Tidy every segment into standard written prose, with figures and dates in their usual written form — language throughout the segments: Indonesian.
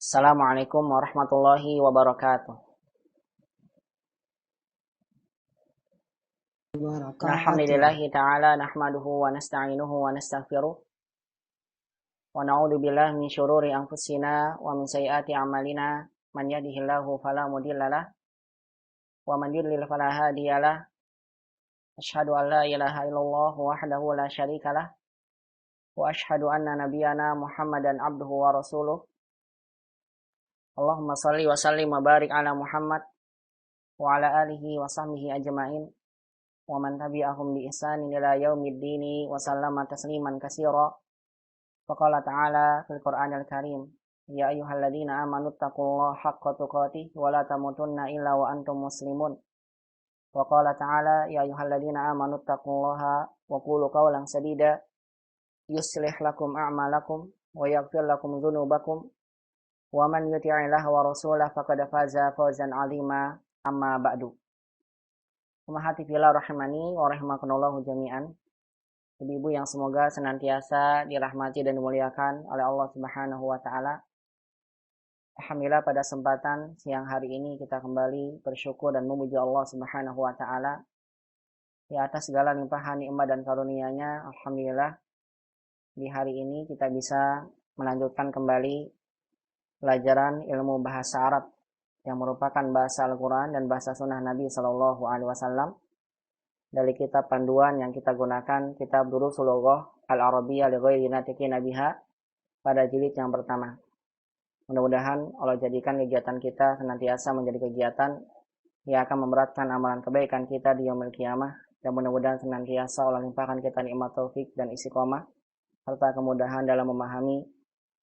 Assalamualaikum warahmatullahi wabarakatuh. Alhamdulillahi ta'ala nahmaduhu wa nasta'inuhu wa nastaghfiruh wa na'udzu billahi min syururi anfusina wa min sayyiati a'malina man yahdihillahu fala mudhillalah wa man yudlil fala hadiyalah. Asyhadu an la ilaha illallah wahdahu la syarikalah wa asyhadu anna nabiyyana Muhammadan abduhu wa rasuluh. Allahumma shalli wa sallim wa barik ala Muhammad wa ala alihi wa sahbihi ajma'in wa man tabi'ahum bi ihsanin ila yaumiddin wa sallama tasliman katsira. Faqala ta'ala fil Qur'anil Karim, ya ayyuhalladzina amanu taqullaha haqqa tuqatih wa la tamutunna illa wa antum muslimun. Wa qala ta'ala ya ayyuhalladzina amanu taqullaha wa qulu qawlan sadida yuslih lakum a'malakum wa yaghfir lakum dzunubakum wa man yuti'illaha wa rasulahu faqad faza fawzan 'azima. Amma ba'du. Umahati fillah rahimani wa rahimakumullah jami'an. Ibu-ibu yang semoga senantiasa dirahmati dan dimuliakan oleh Allah Subhanahu wa taala. Alhamdulillah pada kesempatan siang hari ini kita kembali bersyukur dan memuji Allah Subhanahu wa taala di atas segala limpahan nikmat dan karunia-Nya. Alhamdulillah di hari ini kita bisa melanjutkan kembali pelajaran ilmu bahasa Arab yang merupakan bahasa Al-Quran dan bahasa sunnah Nabi Sallallahu Alaihi Wasallam dari kitab panduan yang kita gunakan, kitab Durusul Lughah Al-Arabiyyah li ghairi natiqin biha pada jilid yang pertama. Mudah-mudahan Allah jadikan kegiatan kita senantiasa menjadi kegiatan yang akan memberatkan amalan kebaikan kita di yaumil qiyamah, dan mudah-mudahan senantiasa Allah limpahkan kita nikmat taufik dan istiqomah serta kemudahan dalam memahami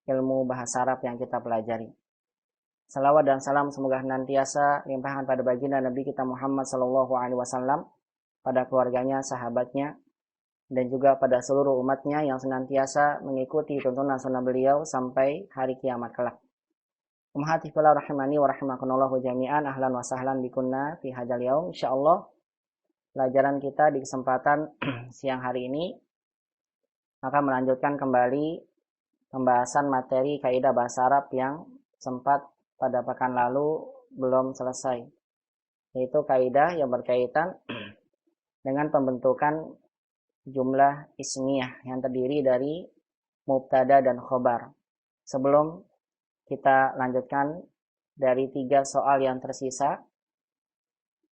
ilmu bahasa Arab yang kita pelajari. Salawat dan salam semoga senantiasa limpahkan pada baginda Nabi kita Muhammad Sallallahu Alaihi Wasallam, pada keluarganya, sahabatnya, dan juga pada seluruh umatnya yang senantiasa mengikuti tuntunan sunnah beliau sampai hari kiamat kelak. Umahati fillah rahimani wa rahimakumullah jami'an. Ahlan wa sahlan bikunna fi hadzal yaum. Insyaallah pelajaran kita di kesempatan siang hari ini akan melanjutkan kembali pembahasan materi kaidah bahasa Arab yang sempat pada pekan lalu belum selesai, yaitu kaidah yang berkaitan dengan pembentukan jumlah ismiyah yang terdiri dari mubtada dan khobar. Sebelum kita lanjutkan dari 3 soal yang tersisa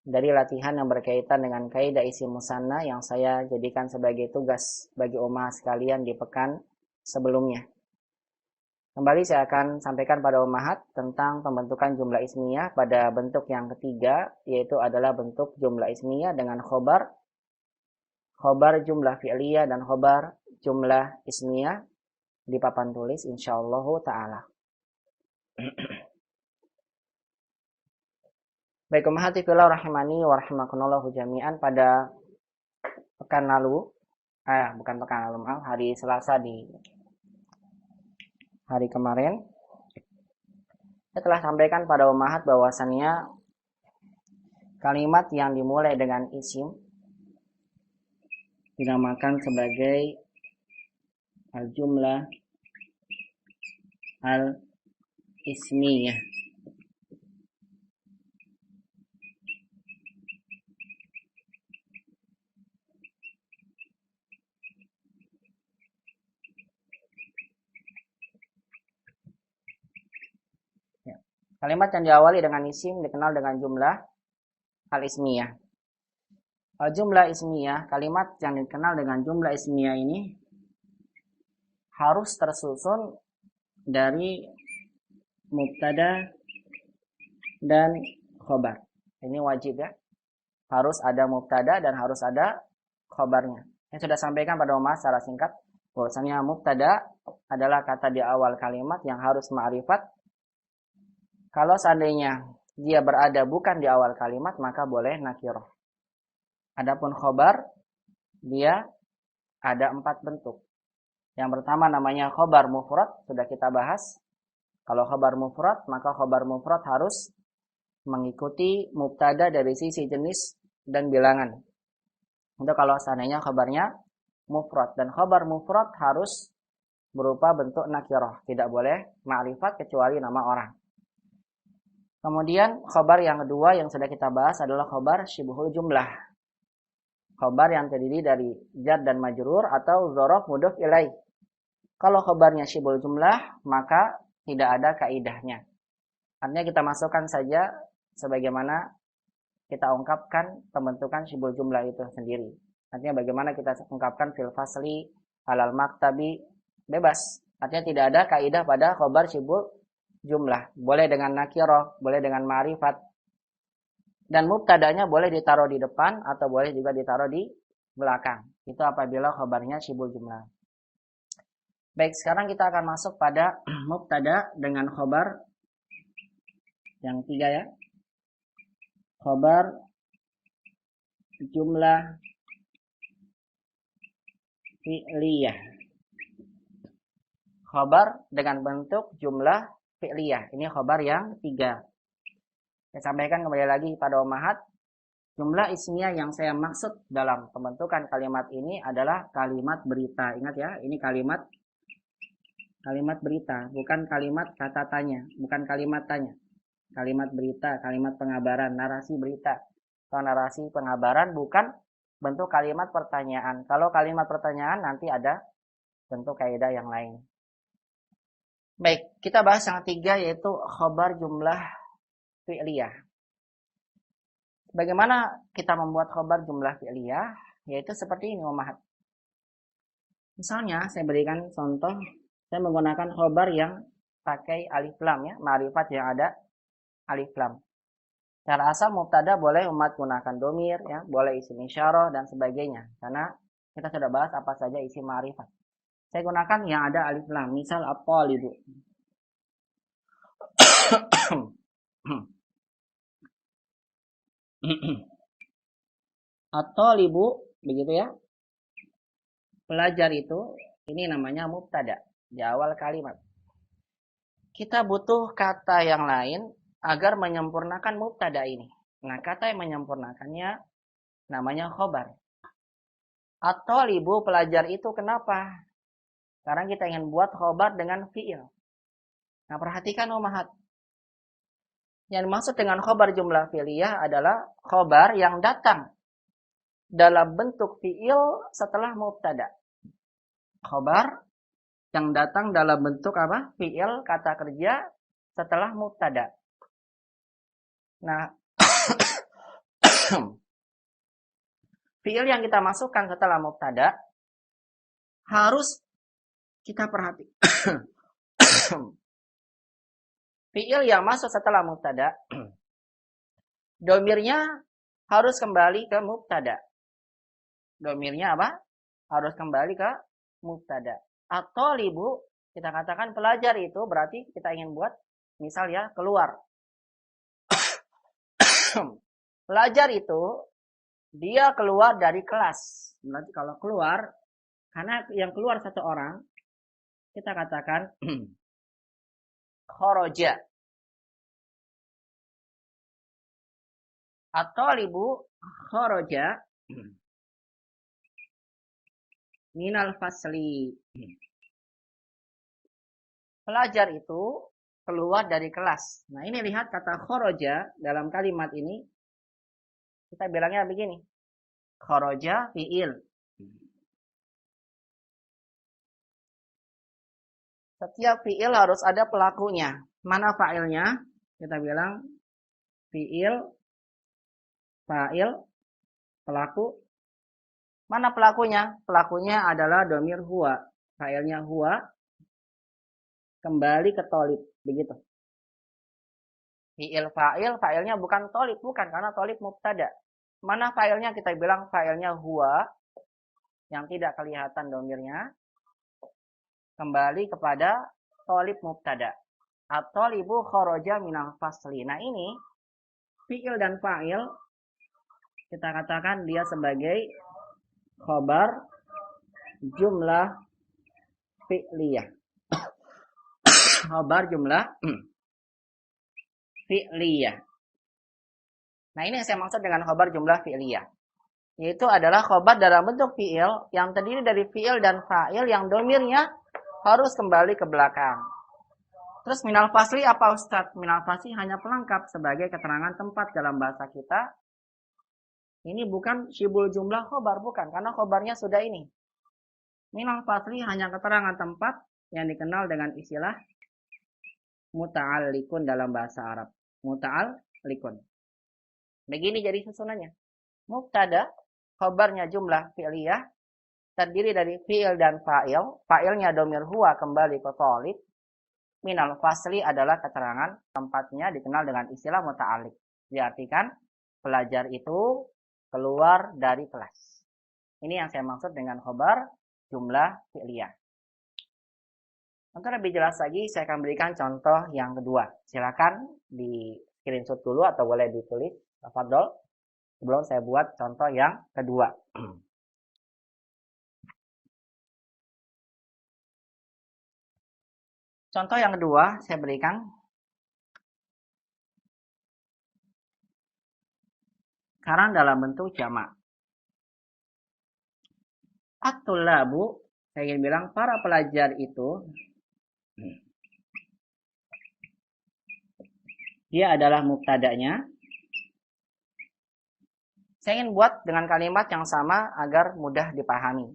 dari latihan yang berkaitan dengan kaidah isim musanna yang saya jadikan sebagai tugas bagi ummah sekalian di pekan sebelumnya. Kembali saya akan sampaikan pada ummahat tentang pembentukan jumlah ismiyah pada bentuk yang ketiga, yaitu adalah bentuk jumlah ismiyah dengan khobar jumlah fi'liyah dan khobar jumlah ismiyah di papan tulis insyaallah ta'ala. Baik ummahati fillah rahimani wa rahimakumullah jami'an, pada pekan lalu, hari Selasa di hari kemarin saya telah sampaikan pada ummahat bahwasannya kalimat yang dimulai dengan isim dinamakan sebagai al-jumlah al-ismiyah. Kalimat yang diawali dengan isim dikenal dengan jumlah al-ismiyah. Jumlah ismiyah, kalimat yang dikenal dengan jumlah ismiyah ini harus tersusun dari mubtada dan khobar. Ini wajib ya. Harus ada mubtada dan harus ada khobarnya. Yang sudah sampaikan pada ummah secara singkat bahwasanya mubtada adalah kata di awal kalimat yang harus ma'rifat. Kalau seandainya dia berada bukan di awal kalimat, maka boleh nakirah. Adapun khobar, dia ada 4 bentuk. Yang pertama namanya khobar mufrad, sudah kita bahas. Kalau khobar mufrad, maka khobar mufrad harus mengikuti mubtada dari sisi jenis dan bilangan. Itu kalau seandainya khobarnya mufrad. Dan khobar mufrad harus berupa bentuk nakirah. Tidak boleh ma'rifat kecuali nama orang. Kemudian khobar yang kedua yang sudah kita bahas adalah khobar syibhul jumlah. Khobar yang terdiri dari jar dan majrur atau dzaraf mudhof ilaih. Kalau khobarnya syibhul jumlah, maka tidak ada kaidahnya. Artinya kita masukkan saja sebagaimana kita ungkapkan pembentukan syibhul jumlah itu sendiri. Artinya bagaimana kita ungkapkan fil fasli, alal maktabi, bebas. Artinya tidak ada kaidah pada khobar syibhul jumlah. Boleh dengan nakirah, boleh dengan ma'rifat. Dan mubtadanya boleh ditaruh di depan atau boleh juga ditaruh di belakang. Itu apabila khobarnya syibhul jumlah. Baik, sekarang kita akan masuk pada mubtada dengan khobar yang 3 ya. Khobar jumlah fi'liyah. Khobar dengan bentuk jumlah fi'liyah. Ini khobar yang 3. Saya sampaikan kembali lagi pada ummahat. Jumlah ismiyah yang saya maksud dalam pembentukan kalimat ini adalah kalimat berita. Ingat ya, ini kalimat berita, bukan kalimat kata tanya, bukan kalimat tanya. Kalimat berita, kalimat pengabaran, narasi berita, atau narasi pengabaran bukan bentuk kalimat pertanyaan. Kalau kalimat pertanyaan nanti ada bentuk kaidah yang lain. Baik, kita bahas yang 3 yaitu khobar jumlah fi'liyah. Bagaimana kita membuat khobar jumlah fi'liyah? Yaitu seperti ini, ummahat. Misalnya, saya berikan contoh, saya menggunakan khobar yang pakai alif lam ya, ma'rifat yang ada alif lam. Secara asal mubtada boleh umat gunakan domir ya, boleh isim isyarah dan sebagainya. Karena kita sudah bahas apa saja isim ma'rifat. Saya gunakan yang ada alif lam, misal at-talibu. At-talibu, begitu ya. Pelajar itu, ini namanya mubtada di awal kalimat. Kita butuh kata yang lain agar menyempurnakan mubtada ini. Nah, kata yang menyempurnakannya namanya khobar. At-talibu, pelajar itu kenapa? Sekarang kita ingin buat khobar dengan fi'il. Nah, perhatikan ummahat. Yang dimaksud dengan khobar jumlah fi'liyah adalah khobar yang datang dalam bentuk fi'il setelah mubtada. Khobar yang datang dalam bentuk apa? Fi'il, kata kerja setelah mubtada. Nah, fi'il yang kita masukkan setelah mubtada harus kita perhatikan. Fi'il yang masuk setelah mubtada, domirnya harus kembali ke mubtada. Domirnya apa? Harus kembali ke mubtada. At-talibu, kita katakan pelajar itu berarti kita ingin buat misal ya, keluar. Pelajar itu dia keluar dari kelas. Berarti kalau keluar, karena yang keluar satu orang, kita katakan kharaja. At-talibu kharaja minal fasli. Pelajar itu keluar dari kelas. Nah, ini lihat kata kharaja dalam kalimat ini. Kita bilangnya begini. Kharaja fi'il. Setiap fi'il harus ada pelakunya. Mana fa'ilnya? Kita bilang fi'il, fa'il, pelaku. Mana pelakunya? Pelakunya adalah domir huwa. Fa'ilnya huwa. Kembali ke tolib. Begitu. Fi'il fa'il, fa'ilnya bukan tolib. Bukan, karena tolib mubtada. Mana fa'ilnya? Kita bilang fa'ilnya huwa. Yang tidak kelihatan domirnya. Kembali kepada tolib mubtada. At-talibu kharaja minal fasli. Nah ini, fi'il dan fa'il, kita katakan dia sebagai khobar jumlah fi'liyah. Khobar jumlah fi'liyah. Nah ini yang saya maksud dengan khobar jumlah fi'liyah. Yaitu adalah khobar dalam bentuk fi'il yang terdiri dari fi'il dan fa'il yang domirnya harus kembali ke belakang. Terus minal fasli apa Ustadz? Minal fasli hanya pelengkap sebagai keterangan tempat dalam bahasa kita. Ini bukan syibul jumlah khobar, bukan. Karena khobarnya sudah ini. Minal fasli hanya keterangan tempat yang dikenal dengan istilah muta'alliqun dalam bahasa Arab. Muta'alliqun. Begini jadi susunannya. Mubtada, khobarnya jumlah fi'liyah, terdiri dari fi'il dan fa'il. Fa'ilnya domir huwa kembali ke thalib. Minal fasli adalah keterangan tempatnya dikenal dengan istilah muta'alliq. Diartikan pelajar itu keluar dari kelas. Ini yang saya maksud dengan khobar jumlah fi'liyah. Untuk lebih jelas lagi, saya akan berikan contoh yang kedua. Silakan di screenshot dulu atau boleh ditulis. Tafadhol. Sebelum saya buat contoh yang kedua. Contoh yang kedua saya berikan. Sekarang dalam bentuk jamak. At-tullabu, saya ingin bilang para pelajar itu, dia adalah mubtada'nya. Saya ingin buat dengan kalimat yang sama agar mudah dipahami.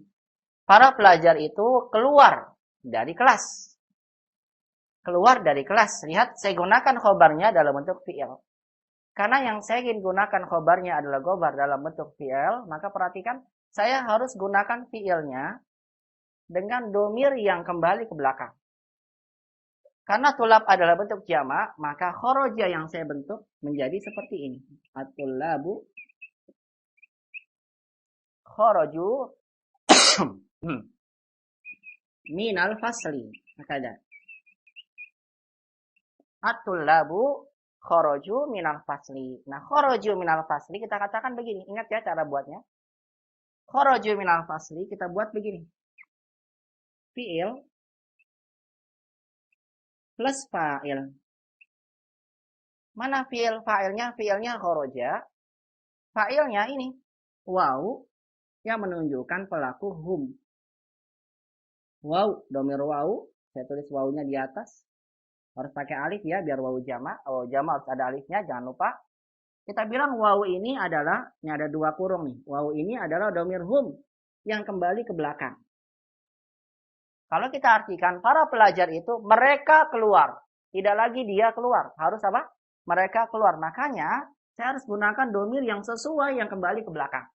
Para pelajar itu keluar dari kelas. Keluar dari kelas. Lihat, saya gunakan khobarnya dalam bentuk fi'il. Karena yang saya ingin gunakan khobarnya adalah khobar dalam bentuk fi'il, maka perhatikan, saya harus gunakan fi'ilnya dengan domir yang kembali ke belakang. Karena tulab adalah bentuk jamak, maka khoroja yang saya bentuk menjadi seperti ini. At-tullabu khoroju minal fasli. Makanya at-tullabu khoroju minal fasli. Nah, khoroju minal fasli kita katakan begini. Ingat ya cara buatnya. Khoroju minal fasli kita buat begini. Fi'il plus fa'il. Mana fi'il? Fa'ilnya? Fi'ilnya khoroja. Fa'ilnya ini. Waw. Yang menunjukkan pelaku hum. Waw. Domir waw. Saya tulis wawnya di atas. Harus pakai alif ya, biar wawu jamak. Wawu jamak harus ada alifnya, jangan lupa. Kita bilang wawu ini adalah, ini ada dua kurung nih. Wawu ini adalah domir hum yang kembali ke belakang. Kalau kita artikan para pelajar itu, mereka keluar. Tidak lagi dia keluar. Harus apa? Mereka keluar. Makanya, saya harus gunakan domir yang sesuai yang kembali ke belakang.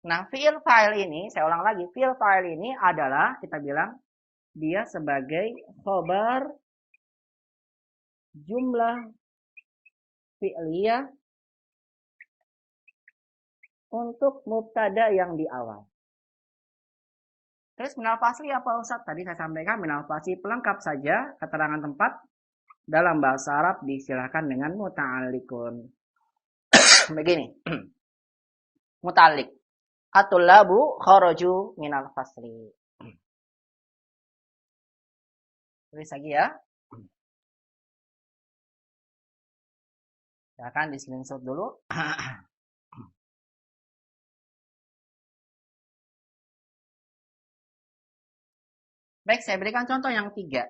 Nah, fi'il fa'il ini, saya ulang lagi. Fi'il fa'il ini adalah, kita bilang, dia sebagai khobar jumlah fi'liyah untuk mubtada yang di awal. Terus minal fasli apa Ustaz? Tadi saya sampaikan minal fasli pelengkap saja keterangan tempat dalam bahasa Arab disilakan dengan muta'alliqun. Begini. Muta'alliq. At-tullabu kharaju minal fasli. Tulis lagi ya. Silakan di screenshot dulu. Baik, saya berikan contoh yang 3.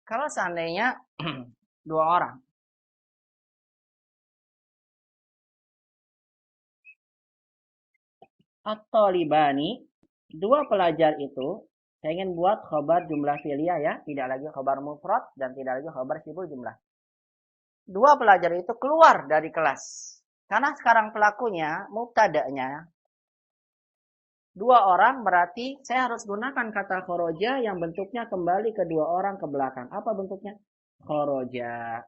Kalau seandainya 2 orang. At-talibani, 2 pelajar itu, saya ingin buat khobar jumlah fi'liyah ya, tidak lagi khobar mufrad dan tidak lagi khobar syibul jumlah. 2 pelajar itu keluar dari kelas. Karena sekarang pelakunya, mubtada'nya, 2 orang berarti saya harus gunakan kata khoroja yang bentuknya kembali ke 2 orang ke belakang. Apa bentuknya? Khoroja.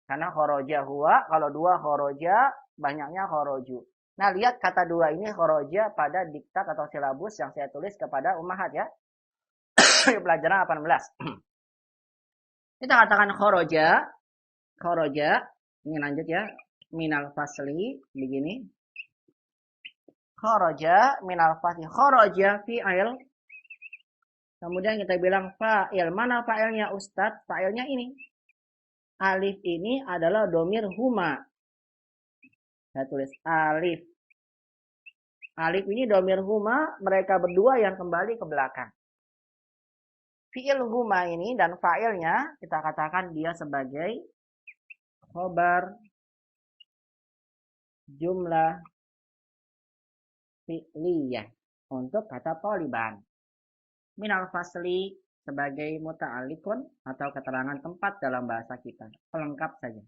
Karena khoroja huwa, kalau 2 khoroja, banyaknya khoroju. Nah, lihat kata 2 ini khoroja pada diktat atau silabus yang saya tulis kepada ummahat ya. Pelajaran 18. Kita katakan khoroja. Khoroja. Ini lanjut ya. Minal fasli. Begini. Khoroja. Minal fasli. Khoroja fi'il. Kemudian kita bilang fa'il. Mana fa'ilnya Ustadz? Fa'ilnya ini. Alif ini adalah domir huma. Saya tulis alif. Alif ini domir huma, mereka berdua yang kembali ke belakang. Fi'il huma ini dan fa'ilnya kita katakan dia sebagai khobar jumlah fi'liyah untuk kata toliban. Minal fasli sebagai muta'alikun atau keterangan tempat dalam bahasa kita. Pelengkap saja.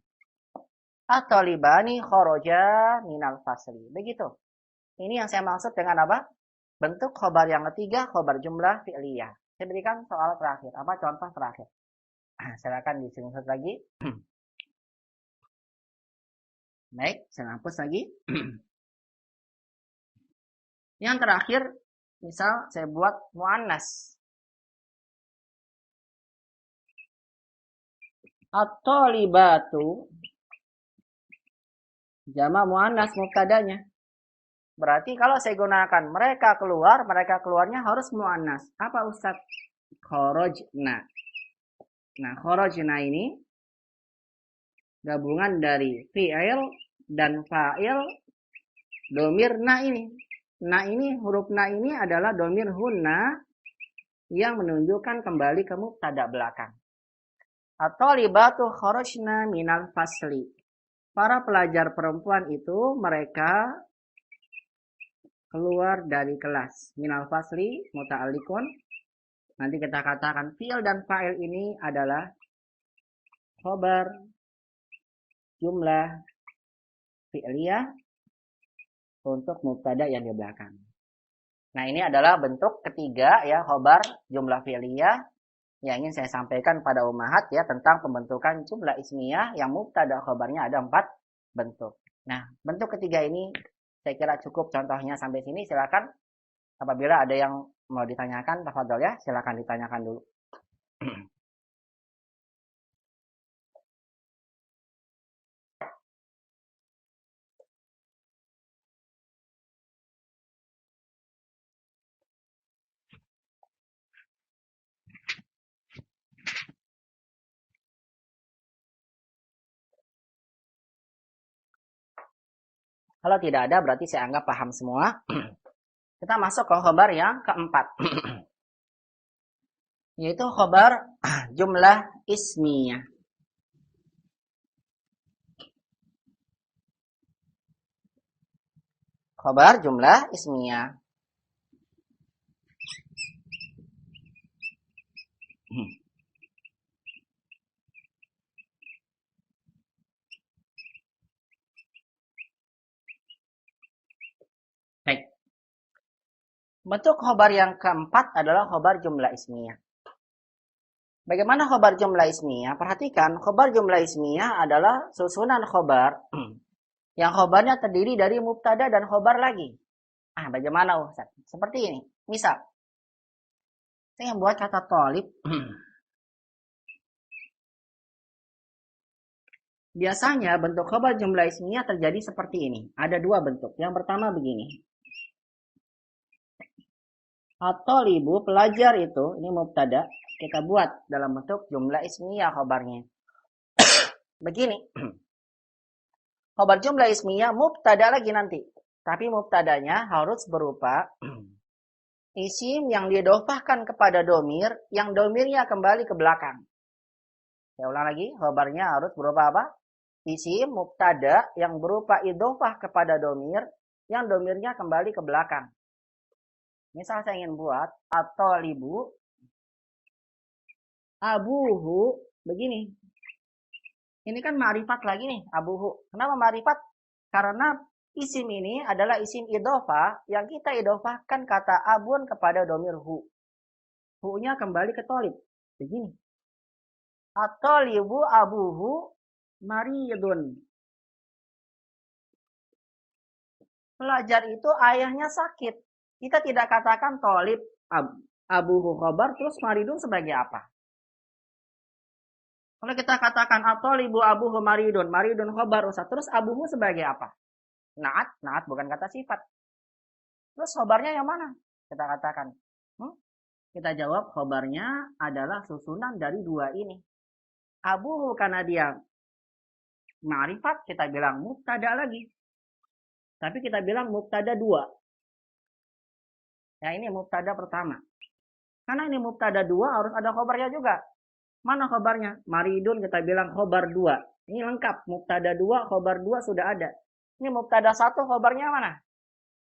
At-tolibani khoroja minal fasli. Begitu. Ini yang saya maksud dengan apa? Bentuk khobar yang ketiga, khobar jumlah fi'liyah. Saya berikan soal terakhir. Apa contoh terakhir? Silakan disingkat lagi. Baik, saya hapus lagi. Yang terakhir, misal saya buat muannas. At-tolibatu jama muannas mubtadanya. Berarti kalau saya gunakan mereka keluarnya harus muannas. Apa Ustaz? Kharajna. Nah, kharajna ini gabungan dari fi'il dan fa'il domir na ini. Na ini, huruf na ini adalah domir hunna yang menunjukkan kembali ke mubtada belakang. At-talibatu kharajna minal fasli. Para pelajar perempuan itu mereka keluar dari kelas. Minal fasli muta'alliqun. Nanti kita katakan fi'il dan fa'il ini adalah khobar jumlah fi'liyah untuk mubtada yang di belakang. Nah, ini adalah bentuk ketiga ya, khobar jumlah fi'liyah yang ingin saya sampaikan pada ummahat ya tentang pembentukan jumlah ismiyah yang mubtada khobarnya ada 4 bentuk. Nah, bentuk ketiga ini saya kira cukup contohnya sampai sini. Silakan apabila ada yang mau ditanyakan, tafadhol ya, silakan ditanyakan dulu. Kalau tidak ada berarti saya anggap paham semua. Kita masuk ke khobar yang keempat. Yaitu khobar jumlah ismiyah. Khobar jumlah ismiyah. Baik. Bentuk khobar yang keempat adalah khobar jumlah ismiyah. Bagaimana khobar jumlah ismiyah? Perhatikan, khobar jumlah ismiyah adalah susunan khobar yang khobarnya terdiri dari mubtada dan khobar lagi. Bagaimana Ustaz? Seperti ini. Misal, saya buat kata tolib. Biasanya bentuk khobar jumlah ismiyah terjadi seperti ini. Ada 2 bentuk. Yang pertama begini. At-tolibu, pelajar itu, ini mubtada, kita buat dalam bentuk jumlah ismiyah khobarnya. Begini. Khobar jumlah ismiyah mubtada lagi nanti. Tapi mubtadanya harus berupa isim yang didofahkan kepada domir, yang domirnya kembali ke belakang. Saya ulang lagi, khobarnya harus berupa apa? Isim mubtada yang berupa idofah kepada domir, yang domirnya kembali ke belakang. Misal saya ingin buat at-talibu abuhu, begini. Ini kan ma'rifat lagi nih, abuhu. Kenapa ma'rifat? Karena isim ini adalah isim idofah yang kita idofahkan kata abun kepada domir hu. Hu-nya kembali ke tolib. Begini. At-talibu abuhu maridun. Pelajar itu ayahnya sakit. Kita tidak katakan tolib abuhu khobar terus maridun sebagai apa? Kalau kita katakan at-talibu abuhu maridun, maridun khobar usah, terus abuhu sebagai apa? Naat bukan kata sifat. Terus khobarnya yang mana? Kita katakan. Kita jawab khobarnya adalah susunan dari 2 ini. Abuhu karena dia ma'rifat, kita bilang mubtada lagi. Tapi kita bilang mubtada 2. Ya, ini mubtada pertama. Karena ini mubtada 2 harus ada khobarnya juga. Mana khobarnya? Maridun kita bilang khobar 2. Ini lengkap. Mubtada 2, khobar 2 sudah ada. Ini mubtada 1, khobarnya mana?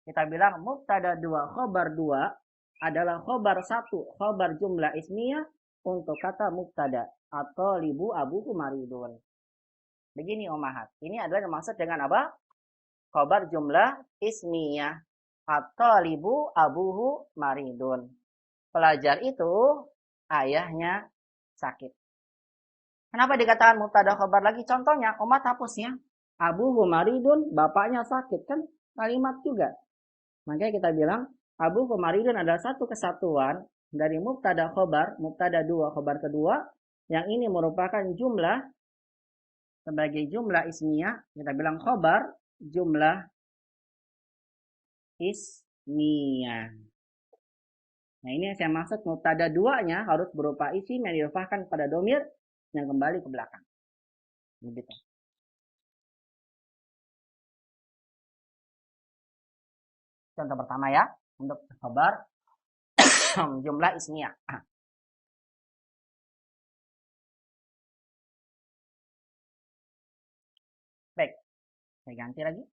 Kita bilang mubtada 2, khobar 2 adalah khobar 1, khobar jumlah ismiyah untuk kata mubtada. Atau libu abuhu maridun. Begini Omahat. Ini adalah dimaksud dengan apa? Khobar jumlah ismiyah. Atau libu abuhu maridun. Pelajar itu ayahnya sakit. Kenapa dikatakan mubtada khobar lagi? Contohnya, Omat hapusnya. Abuhu maridun, bapaknya sakit. Kan kalimat juga. Makanya kita bilang, abuhu maridun adalah satu kesatuan dari mubtada khobar, mubtada 2, khobar kedua, yang ini merupakan jumlah, sebagai jumlah ismiyah, kita bilang khobar, jumlah ismiyah. Nah, ini yang saya maksud mubtada 2-nya harus berupa isim yang diidhofahkan pada domir yang kembali ke belakang. Begitu. Contoh pertama ya, untuk khabar jumlah ismiyah. Baik, saya ganti lagi.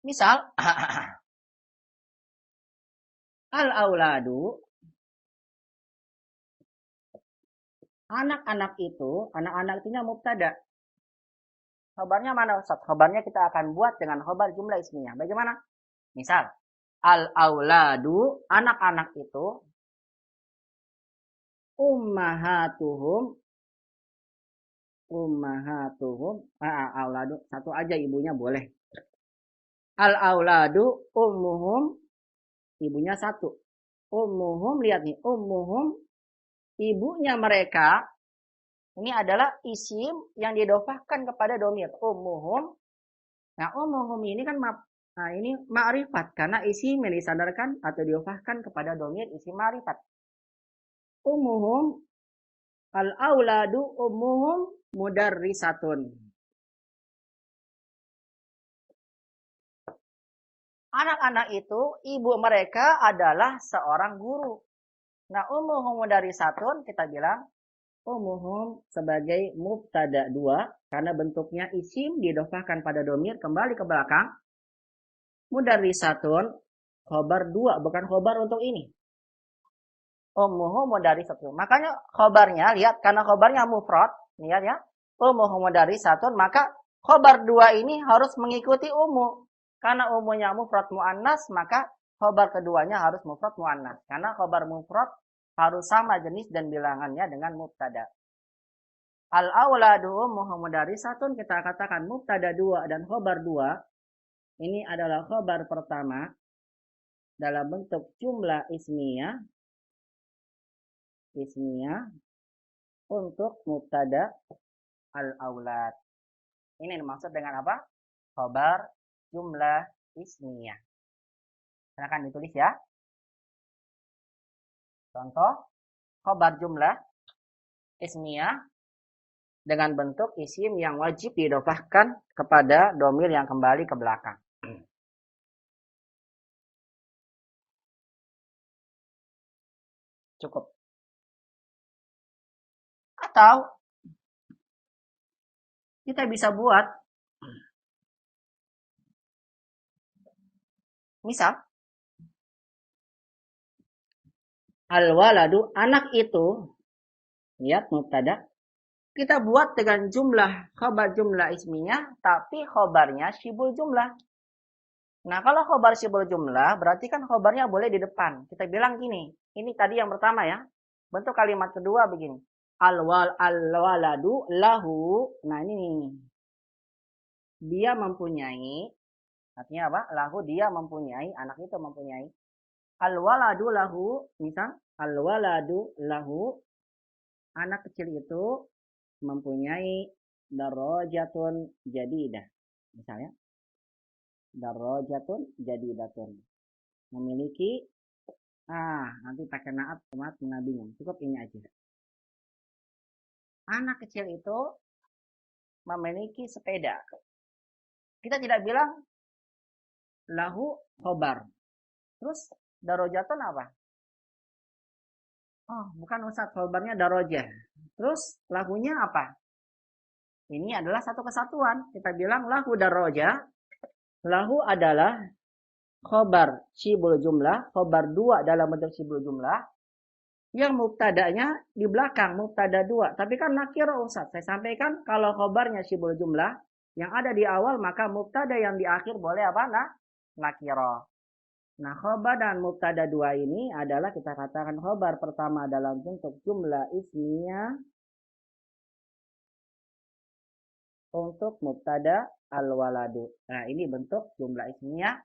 Misal, al-auladu, anak-anak itu, anak-anak itu mubtada. Khabarnya mana Ustaz? Khabarnya kita akan buat dengan khabar jumlah ismiyah. Bagaimana? Misal, al-auladu, anak-anak itu, ummahatuhum, auladu, satu aja ibunya boleh. Al-auladu, ummuhum, ibunya satu. Ummuhum, lihat nih, ummuhum, ibunya mereka, ini adalah isim yang didofahkan kepada domir. Ummuhum, nah ummuhum ini kan ini ma'rifat, karena isim yang disandarkan atau didofahkan kepada domir isim ma'rifat. Ummuhum, al-auladu, ummuhum, mudarrisatun. Anak-anak itu, ibu mereka adalah seorang guru. Nah, ummuhum mudarrisatun, kita bilang, ummuhum sebagai mubtada 2, karena bentuknya isim didofahkan pada domir kembali ke belakang. Mudarrisatun, khobar 2, bukan khobar untuk ini. Ummuhum mudarrisatun. Makanya khobarnya, lihat, karena khobarnya mufrad, lihat ya, ummuhum mudarrisatun, maka khobar 2 ini harus mengikuti ummu. Karena umumnya mufrad muannas, maka khobar keduanya harus mufrad muannas. Karena khobar mufrad harus sama jenis dan bilangannya dengan mubtada. Al-auladu ummuhum mudarrisatun, kita katakan mubtada 2 dan khobar 2. Ini adalah khobar pertama dalam bentuk jumlah ismiyah untuk mubtada al-aulad. Ini dimaksud dengan apa? Khobar jumlah ismiyah. Silakan ditulis ya. Contoh, khobar jumlah ismiyah dengan bentuk isim yang wajib didofahkan kepada domir yang kembali ke belakang. Cukup. Atau kita bisa buat, misal, al-waladu, anak itu, lihat mubtada, kita buat dengan jumlah khobar jumlah ismiyah, tapi khobarnya syibul jumlah. Nah, kalau khobar syibul jumlah, berarti kan khobarnya boleh di depan. Kita bilang gini, ini tadi yang pertama ya. Bentuk kalimat kedua begini. Al-waladu lahu, nah ini nih. Dia mempunyai, artinya apa? Lahu, dia mempunyai, anak itu mempunyai. Al-waladu lahu, misal, al-waladu lahu, anak kecil itu mempunyai darajatun jadidah. Misalnya, darajatun jadidatun. Memiliki, nanti pakai naat, tomat, bingung. Cukup ini aja. anak kecil itu memiliki sepeda. Kita tidak bilang lahu khobar. Terus darajatun apa? Oh, bukan Ustaz, khobarnya darajah. Terus lahunya apa? Ini adalah satu kesatuan. Kita bilang lahu darajah. Lahu adalah khobar syibul jumlah, khobar 2 dalam bentuk syibul jumlah. Yang mubtadanya di belakang, mubtada 2. Tapi kan nakira Ustaz. Saya sampaikan kalau khobarnya syibul jumlah, yang ada di awal maka mubtada yang di akhir boleh apa? Nakira. Nah, khobar dan mubtada 2 ini adalah kita katakan khobar pertama dalam bentuk jumlah ismiyah untuk mubtada al-waladu. Nah, ini bentuk jumlah ismiyah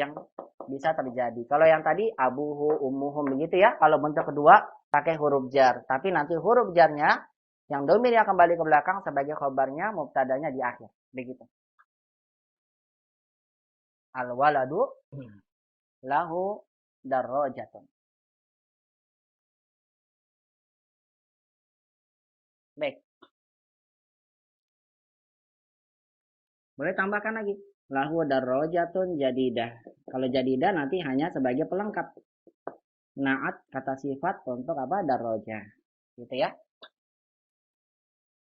yang bisa terjadi. Kalau yang tadi abuhu, ummuhum begitu ya. Kalau bentuk kedua pakai huruf jar. Tapi nanti huruf jarnya yang domir yang kembali ke belakang sebagai khobarnya, mubtadanya di akhir. Begitu. Al-waladu lahu darajatun. Baik. Boleh tambahkan lagi. Lahu darajatun jadidah. Kalau jadidah nanti hanya sebagai pelengkap. Naat kata sifat untuk apa? Darajah. Gitu ya.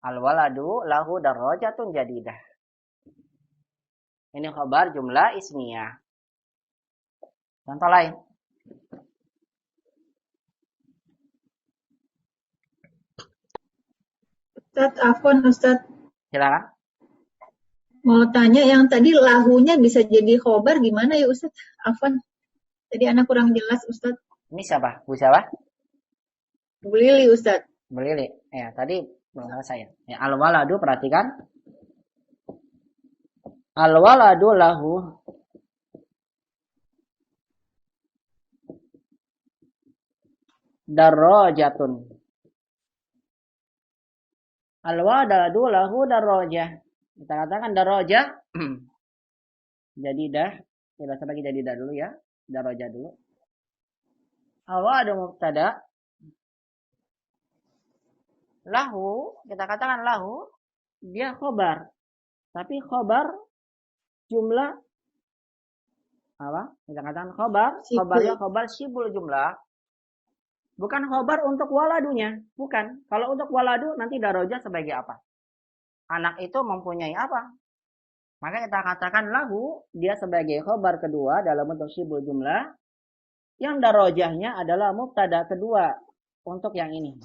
Al-waladu lahu darajatun jadidah. Ini khabar jumlah ismiyah. Contoh lain. Ustaz, afwan Ustaz. Silakan. Mau tanya yang tadi lahunya bisa jadi khobar gimana ya Ustaz? Afwan. Tadi anak kurang jelas Ustaz. Ini siapa? Bu siapa? Bu Lili Ustaz. Bu Lili. Ya, tadi belum selesai. Ya, al-waladu perhatikan. Al-waladu lahu darajatun. Al-waladu lahu darajah. Kita katakan darajah. Jadi dah. Kita bagi jadi dah dulu ya. Darajah dulu. Al-waladu mubtada. Lahu. Kita katakan lahu. Dia khobar. Tapi khobar jumlah apa? Kita katakan khobar. Khobarnya khobar syibul jumlah. Bukan khobar untuk waladunya. Bukan. Kalau untuk waladu nanti darajah sebagai apa? Anak itu mempunyai apa? Maka kita katakan lahu, dia sebagai khobar kedua dalam bentuk syibul jumlah. Yang darajahnya adalah mubtada kedua untuk yang ini.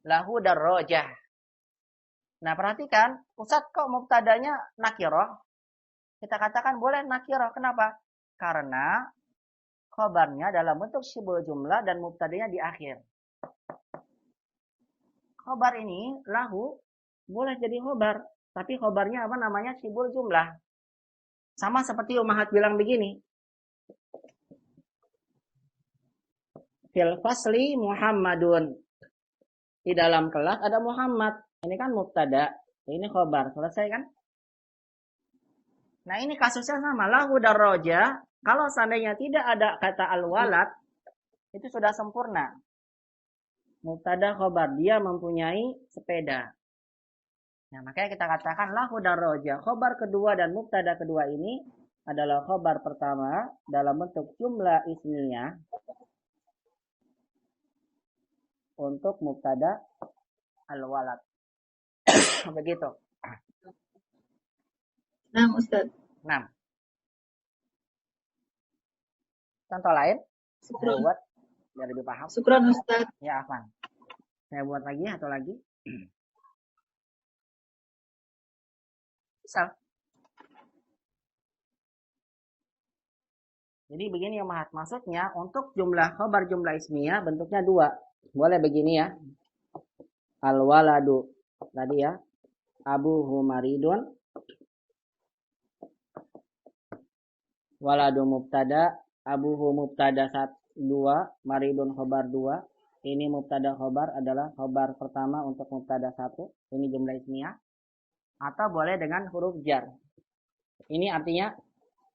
Lahu darajah. Nah perhatikan, Ustaz kok mubtadanya nakirah? Kita katakan boleh nakirah. Kenapa? Karena khobarnya dalam bentuk syibul jumlah dan mubtadanya di akhir. Khobar ini, lahu, boleh jadi khobar. Tapi khobarnya apa namanya? Syibul jumlah. Sama seperti Ummahat bilang begini. Fil fasli Muhammadun. Di dalam kelas ada Muhammad. Ini kan mubtada. Ini khobar. Selesai kan? Nah ini kasusnya sama. Lahu darajah. Kalau seandainya tidak ada kata al-walad. Itu sudah sempurna. Mubtada khobar. Dia mempunyai sepeda. Nah, makanya kita katakan lahu darajah. Khobar kedua dan mubtada kedua ini adalah khobar pertama dalam bentuk jumlah ismiyah untuk mubtada al-walad. Begitu. Nah, Ustaz. Nah. Contoh lain? Saya buat biar lebih paham. Syukran Ustaz. Ya, Afwan. Saya buat lagi atau lagi? Misal. Jadi begini ya Mahat. Maksudnya untuk jumlah khobar jumlah ismiyah bentuknya dua. Boleh begini ya. Al-waladu. Tadi ya. Abuhu maridun. Waladu mubtada. Abuhu mubtada 2. Maridun khobar 2. Ini mubtada khobar adalah khobar pertama untuk mubtada 1. Ini jumlah ismiyah. Atau boleh dengan huruf jar. Ini artinya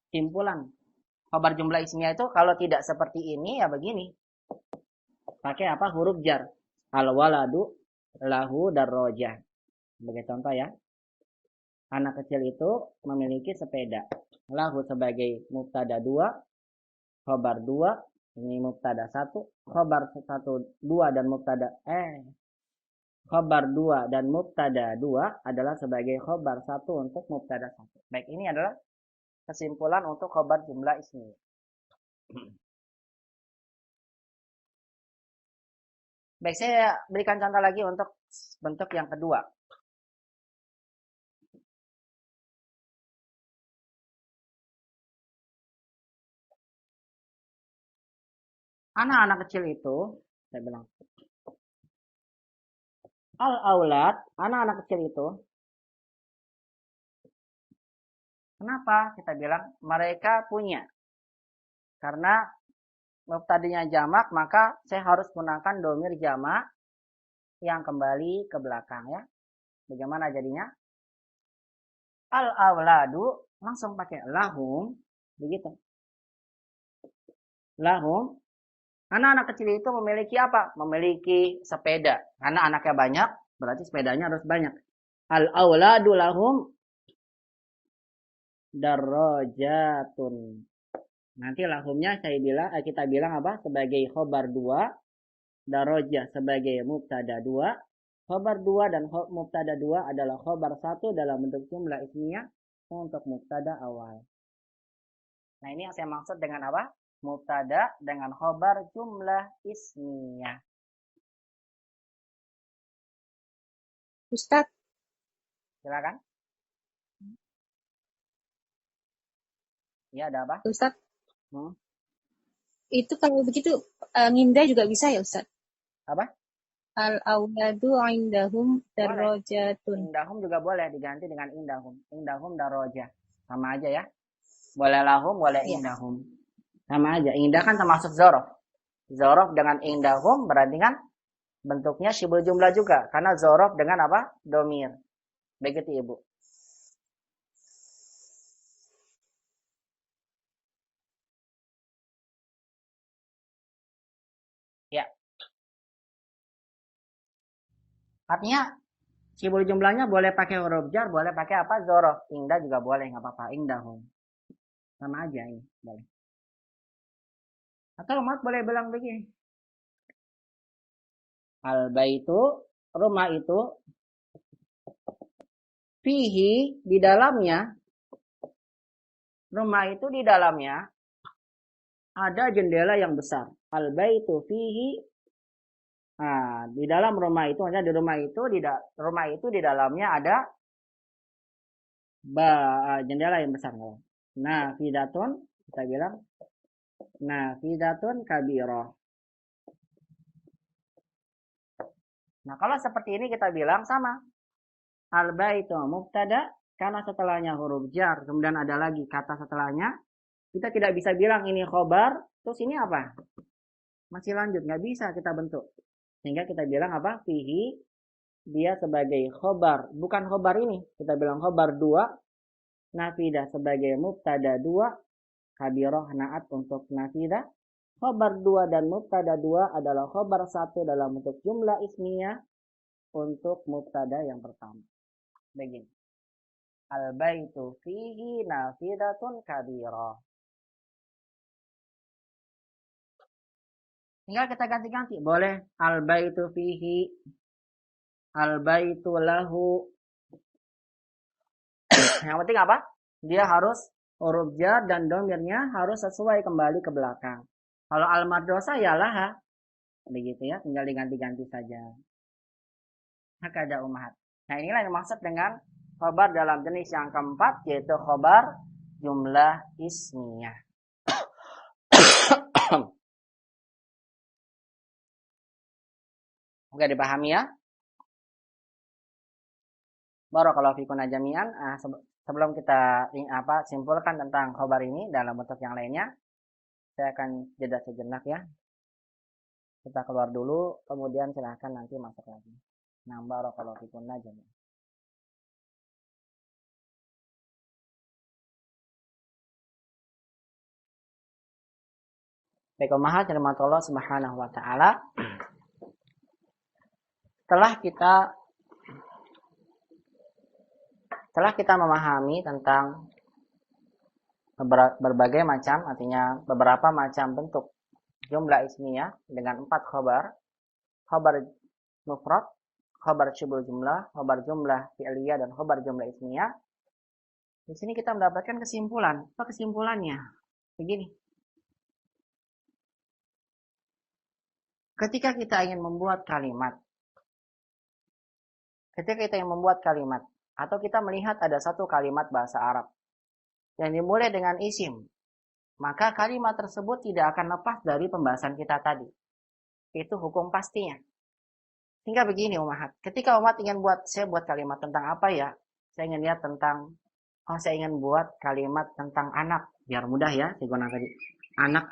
simpulan. Khobar jumlah ismiyah itu kalau tidak seperti ini ya begini. Pakai apa? Huruf jar. Al-waladu lahu darrojah. Sebagai contoh ya. Anak kecil itu memiliki sepeda. Lahu sebagai mubtada 2, khobar 2, ini mubtada 1, khobar 1, 2 dan mubtada khobar 2 dan mubtada 2 adalah sebagai khobar 1 untuk mubtada 1. Baik, ini adalah kesimpulan untuk khobar jumlah ismiyah. Baik, saya berikan contoh lagi untuk bentuk yang kedua. Anak-anak kecil itu, saya bilang, al-aulad, anak-anak kecil itu, kenapa kita bilang mereka punya? Karena mubtadanya jamak, maka saya harus gunakan domir jamak yang kembali ke belakang ya. Bagaimana jadinya? Al-auladu langsung pakai lahum, begitu. Lahum, anak-anak kecil itu memiliki apa? Memiliki sepeda. Karena anaknya banyak, berarti sepedanya harus banyak. Al-auladu lahum darajatun. Nanti lahumnya kita bilang apa? Sebagai khobar 2, darajah sebagai mubtada 2. Khobar 2 dan mubtada 2 adalah khobar 1 dalam bentuk jumlah ismiyah untuk mubtada awal. Nah, ini yang saya maksud dengan apa? Mubtada dengan khobar jumlah ismiyah. Ustaz. Silakan. Ya, ada apa? Ustaz. Itu kalau begitu ngindah juga bisa ya Ustaz? Apa? Al-auladu indahum darajatun. Indahum juga boleh diganti dengan indahum. Indahum darajah. Sama aja ya. Boleh lahum, boleh indahum. Sama aja. Indah kan termasuk zorof. Zorof dengan indahum berarti kan bentuknya syibul jumlah juga. Karena zorof dengan apa? Domir. Begitu Ibu. Ya. Artinya syibul jumlahnya boleh pakai huruf jar, boleh pakai apa? Zorof. Indah juga boleh, nggak apa-apa. Indahum. Sama aja ini. Boleh. Atau umat boleh bilang begini. Al-baitu, rumah itu, fihi, di dalamnya, rumah itu di dalamnya, ada jendela yang besar. Al-baitu fihi, di dalam rumah itu, maksudnya di rumah itu di dalamnya ada jendela yang besar. Nafidatun, kita bilang, nafidatun kabiroh. Nah, kalau seperti ini kita bilang sama. Al-baitu mubtada, karena setelahnya huruf jar, kemudian ada lagi kata setelahnya, kita tidak bisa bilang ini khobar, terus ini apa? Masih lanjut, nggak bisa kita bentuk. Sehingga kita bilang apa? Fihi, dia sebagai khobar, bukan khobar ini. Kita bilang khobar 2, nafidah sebagai mubtada 2, kabiroh naat untuk nafidah. Khobar 2 dan mubtada 2 adalah khobar 1 dalam bentuk jumlah ismiyah untuk mubtada yang pertama. Begini. Al-baitu fihi nafidatun kabiroh. Tinggal kita ganti-ganti. Boleh al-baitu fihi, al-baitu lahu. Yang penting apa? Dia harus huruf jar dan domirnya harus sesuai kembali ke belakang. Kalau al-madrasah ya laha. Begitu ya, tinggal diganti-ganti saja. Hakada ummahat. Nah, inilah yang maksud dengan khobar dalam jenis yang keempat, yaitu khobar jumlah ismiyah. Oke, dipahami ya? Barakallahu fikum jami'an. Sebelum kita simpulkan tentang khobar ini dalam bentuk yang lainnya, saya akan jeda sejenak ya. Kita keluar dulu, kemudian silahkan nanti masuk lagi. Nah, barakallahu fikum jami'an. Baik, umahat rahmatullah subhanahu wa ta'ala. setelah kita memahami tentang berbagai macam, artinya beberapa macam bentuk jumlah ismiyah dengan 4 khobar mufrad, khobar syibul jumlah, khobar jumlah fi'liyah, dan khobar jumlah ismiyah. Di sini kita mendapatkan kesimpulan. Apa kesimpulannya? Begini. Ketika kita ingin membuat kalimat, atau kita melihat ada satu kalimat bahasa Arab yang dimulai dengan isim, maka kalimat tersebut tidak akan lepas dari pembahasan kita tadi. Itu hukum pastinya. Hingga begini umat, ketika umat ingin saya buat kalimat tentang apa ya? Saya ingin lihat tentang, saya ingin buat kalimat tentang anak. Biar mudah ya, saya gunakan tadi. Anak,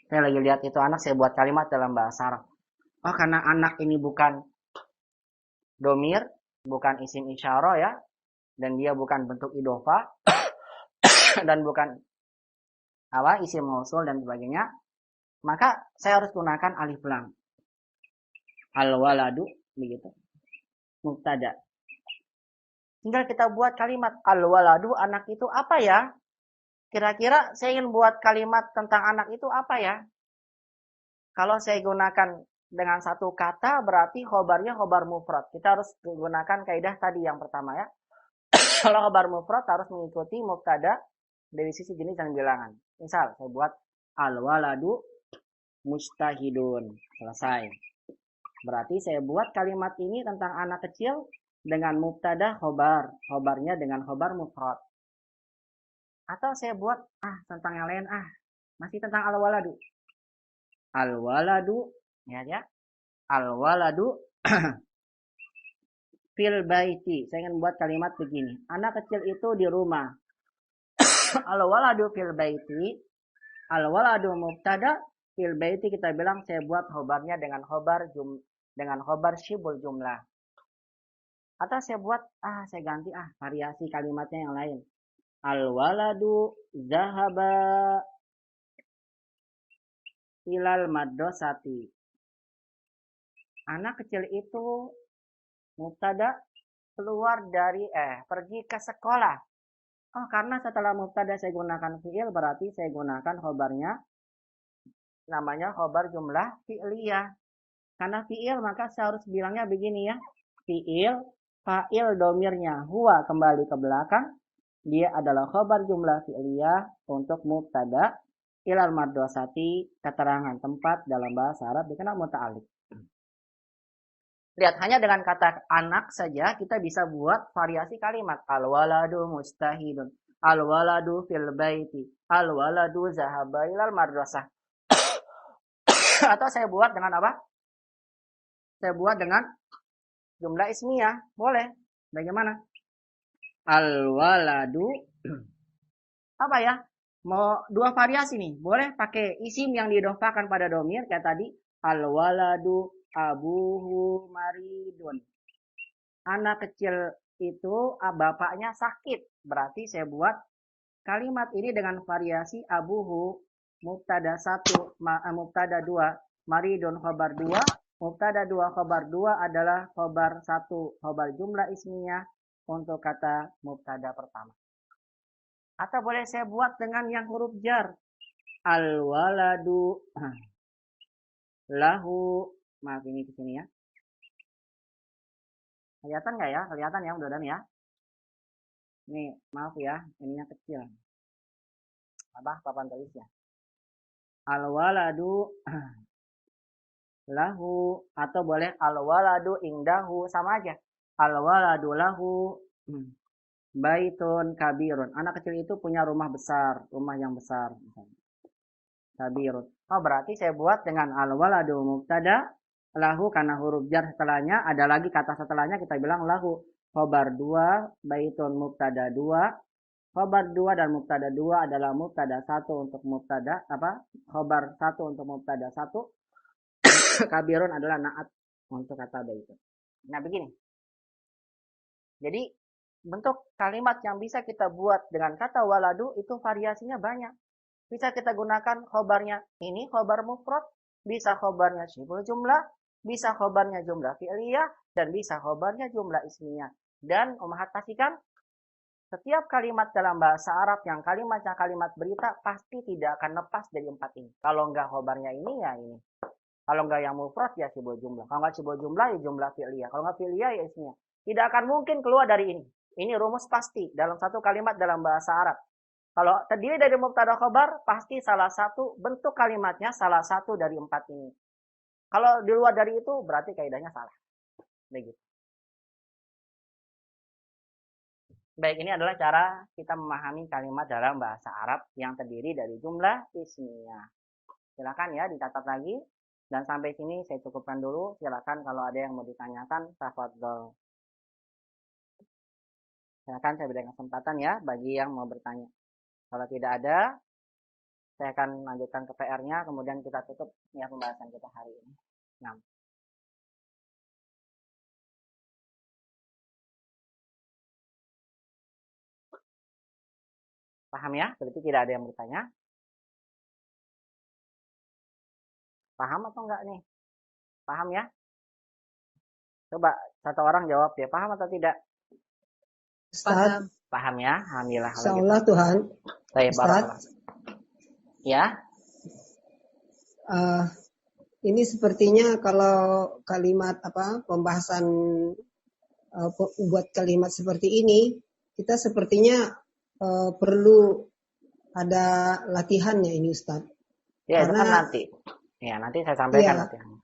saya lagi lihat itu anak, saya buat kalimat dalam bahasa Arab. Karena anak ini bukan domir, bukan isim isyarah ya, dan dia bukan bentuk idhofah, dan bukan isim mausul dan sebagainya, maka saya harus gunakan alif lam. Al-waladu, begitu. Mubtada. Tinggal kita buat kalimat al-waladu, anak itu apa ya? Kira-kira saya ingin buat kalimat tentang anak itu apa ya? Kalau saya gunakan dengan satu kata, berarti khobarnya khobar mufrad. Kita harus gunakan kaidah tadi yang pertama ya. Kalau khobar mufrad harus mengikuti mubtada dari sisi jenis dan bilangan. Misal, saya buat al-waladu mustahidun. Selesai. Berarti saya buat kalimat ini tentang anak kecil dengan mubtada khobar. Khobarnya dengan khobar mufrad. Atau saya buat tentang yang lain masih tentang al-waladu. Al-waladu ya. Al-waladu fil baiti. Saya ingin buat kalimat begini. Anak kecil itu di rumah. Al-waladu fil baiti. Al-waladu mubtada, fil baiti kita bilang saya buat khobarnya dengan khobar syibul jumlah. Atau saya buat saya ganti variasi kalimatnya yang lain. Al-waladu zahaba ilal madrasati. Anak kecil itu mubtada pergi ke sekolah. Karena setelah mubtada saya gunakan fi'il, berarti saya gunakan khobarnya namanya khobar jumlah fi'liyah. Karena fi'il maka saya harus bilangnya begini ya. Fi'il, fa'il domirnya huwa kembali ke belakang. Dia adalah khobar jumlah fi'liyah untuk mubtada ilal madrasati, keterangan tempat dalam bahasa Arab dikenal muta'alliq. Lihat, hanya dengan kata anak saja kita bisa buat variasi kalimat. Al-waladu mustahidun, al-waladu fil baiti, al-waladu zahaba ilal madrasah. Atau saya buat dengan apa? Saya buat dengan jumlah ismiyah. Boleh. Bagaimana? Al-waladu apa ya? Mau dua variasi nih. Boleh pakai isim yang didhofakan pada domir kayak tadi. Al-waladu abuhu maridun. Anak kecil itu bapaknya sakit. Berarti saya buat kalimat ini dengan variasi abuhu mubtada 1, mubtada 2, maridun khobar 2. Mubtada 2 khobar 2 adalah khobar 1 khobar jumlah ismiyah untuk kata mubtada pertama. Atau boleh saya buat dengan yang huruf jar. Al-waladu lahu. Maaf ini ke sini ya. Kelihatan nggak ya? Kelihatan ya mudah-mudahan ya. Nih, maaf ya, ininya kecil. Papan tulis ya. Al-waladu lahu, atau boleh al-waladu indahu, sama aja. Al-waladu lahu baitun kabirun. Anak kecil itu punya rumah besar, rumah yang besar. Kabirun. Berarti saya buat dengan al-waladu mubtada, lahu karena huruf jar setelahnya, ada lagi kata setelahnya kita bilang lahu. Khobar 2, baitun mubtada 2. Khobar 2 dan mubtada 2 adalah mubtada 1 untuk mubtada, khobar 1 untuk mubtada 1. Kabirun adalah naat untuk kata baitun. Nah begini. Jadi bentuk kalimat yang bisa kita buat dengan kata waladu itu variasinya banyak. Bisa kita gunakan khobarnya ini khobar mufrad, bisa khobarnya syibul jumlah, bisa khobarnya jumlah fi'liyah, dan bisa khobarnya jumlah ismiyah. Dan ummahat pastikan, setiap kalimat dalam bahasa Arab yang kalimatnya kalimat berita pasti tidak akan lepas dari 4 ini. Kalau enggak khobarnya ini, ya ini. Kalau enggak yang mufrad, ya sebuah jumlah. Kalau enggak sebuah jumlah, ya jumlah fi'liyah. Kalau enggak fi'liyah, ya ismiyah. Tidak akan mungkin keluar dari ini. Ini rumus pasti dalam satu kalimat dalam bahasa Arab. Kalau terdiri dari mubtada khobar, pasti salah satu bentuk kalimatnya salah satu dari 4 ini. Kalau di luar dari itu, berarti kaidahnya salah. Begitu. Baik, ini adalah cara kita memahami kalimat dalam bahasa Arab yang terdiri dari jumlah ismiyah. Silakan ya dicatat lagi. Dan sampai sini saya cukupkan dulu. Silakan kalau ada yang mau ditanyakan, tafadhol. Silakan saya berikan kesempatan ya bagi yang mau bertanya. Kalau tidak ada, saya akan lanjutkan ke PR-nya, kemudian kita tutup ya pembahasan kita hari ini. Nah. Paham ya? Berarti tidak ada yang bertanya. Paham atau enggak nih? Paham ya? Coba satu orang jawab ya, paham atau tidak? Paham. Paham ya? Alhamdulillah. Insyaallah gitu. Tuhan. Baik, barakallah. Ya. Ini sepertinya kalau kalimat pembahasan buat kalimat seperti ini, kita sepertinya perlu ada latihannya ini Ustaz. Ya, karena, itu kan nanti. Ya, nanti saya sampaikan ya, latihannya.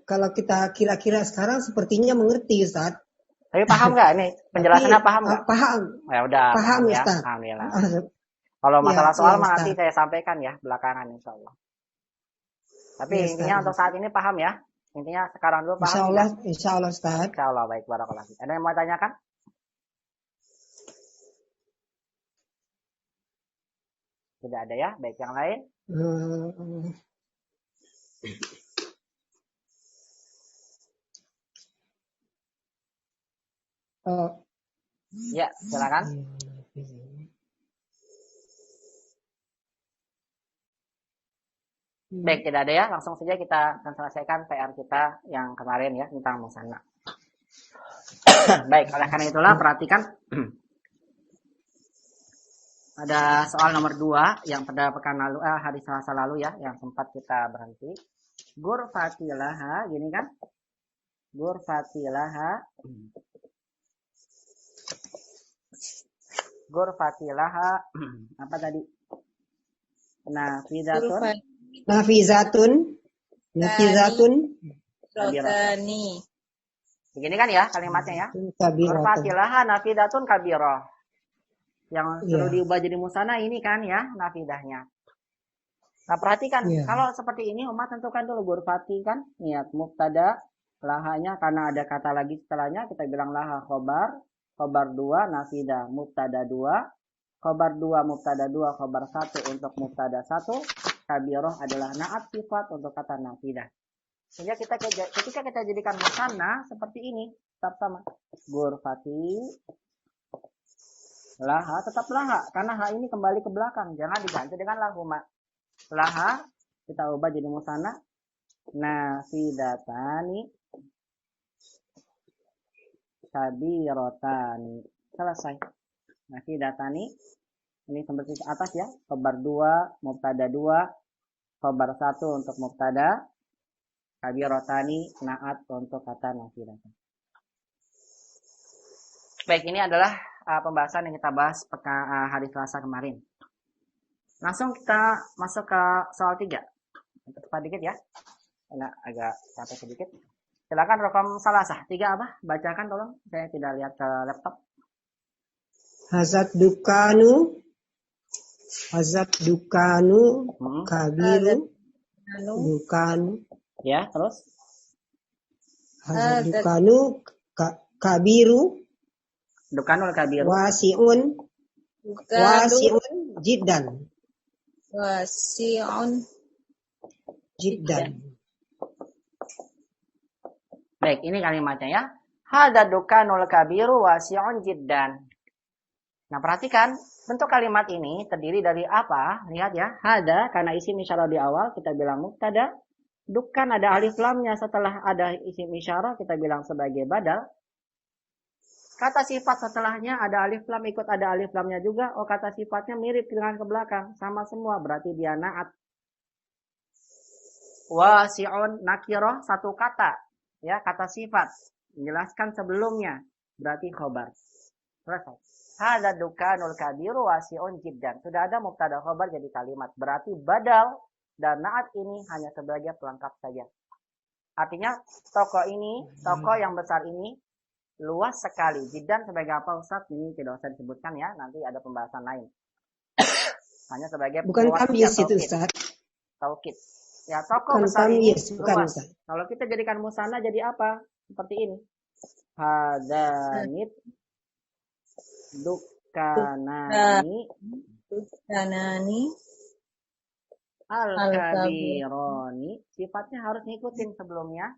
Kalau kita kira-kira sekarang sepertinya mengerti Ustaz. Tapi paham nggak ini? Penjelasannya paham nggak? Paham. Ya udah. Paham ya. Ustaz. Alhamdulillah. Kalau masalah soal nanti saya sampaikan ya belakangan insyaallah. Tapi ya, intinya untuk saat ini paham ya. Intinya sekarang dulu paham. Insyaallah Ustaz. Insyaallah baik, barakallah. Ada yang mau tanyakan? Tidak ada ya. Baik, yang lain? Ya, silakan. Baik, tidak ada ya. Langsung saja kita akan selesaikan PR kita yang kemarin ya tentang musanna. Baik, oleh karena itulah perhatikan ada soal nomor 2 yang pada pekan lalu hari Selasa lalu ya yang sempat kita berhenti. Ghurfatilaha, gini kan? Ghurfatilaha apa tadi? Nafizatun. Rotani. Begini kan ya kalimatnya ya. Ghurfatilaha nafidatun kabirah. Yang perlu diubah jadi musanna ini kan ya nafidahnya. Nah perhatikan kalau seperti ini umat tentukan dulu ghurfati kan niat mubtada lahanya karena ada kata lagi setelahnya kita bilang laha khobar 2 nafidah mubtada 2 khobar 2 mubtada 2 khobar 1 untuk mubtada 1 kabirah adalah naat sifat untuk kata nafidah. Sehingga ketika kita jadikan musanna seperti ini tetap sama ghurfati laha tetap laha karena ha ini kembali ke belakang jangan diganti dengan lahuma. Laha kita ubah jadi musanna nafidatani kabirotani. Selesai. Nafidatani ini seperti atas ya. Khabar 2 mubtada 2 khabar 1 untuk mubtada kabirotani naat untuk kata nafidatani. Baik, ini adalah pembahasan yang kita bahas hari Selasa kemarin. Langsung kita masuk ke soal 3. Cepat dikit ya. Ini agak capek sedikit. Silakan Rokom Salasah. 3 apa? Bacakan tolong. Saya tidak lihat ke laptop. Hazat dukanu kabiru dukanu. Ya, terus? Hazat dukanu kabiru Dukanul kabiru. Wasi'un jiddan. Baik, ini kalimatnya ya. Hadza dukanul kabiru wasi'un jiddan. Nah, perhatikan bentuk kalimat ini terdiri dari apa? Lihat ya. Hadza karena isim isyarah di awal kita bilang mubtada Dukkan ada alif lamnya setelah ada isim isyarah kita bilang sebagai badal. Kata sifat setelahnya ada alif lam ikut ada alif lamnya juga. Oh kata sifatnya mirip dengan ke belakang. Sama semua berarti dia na'at. Wasi'un nakiroh satu kata. Ya kata sifat. Menjelaskan sebelumnya. Berarti khobar. Selesai. Hada dukanul kabiru wasi'un jiddan. Sudah ada mubtada khobar jadi kalimat. Berarti badal dan na'at ini hanya sebagai pelengkap saja. Artinya toko ini, toko yang besar ini luas sekali. Jiddan sebagai apa Ustaz? Ini tidak usah disebutkan ya. Nanti ada pembahasan lain. Hanya sebagai bukan tamyiz itu Ustaz. Taukid. Ya toko Bukan besar ini tamyiz, bukan luas. Ustaz. Kalau kita jadikan musanna jadi apa? Seperti ini. Hadanit dukanani al-kabironi. Sifatnya harus ngikutin sebelumnya.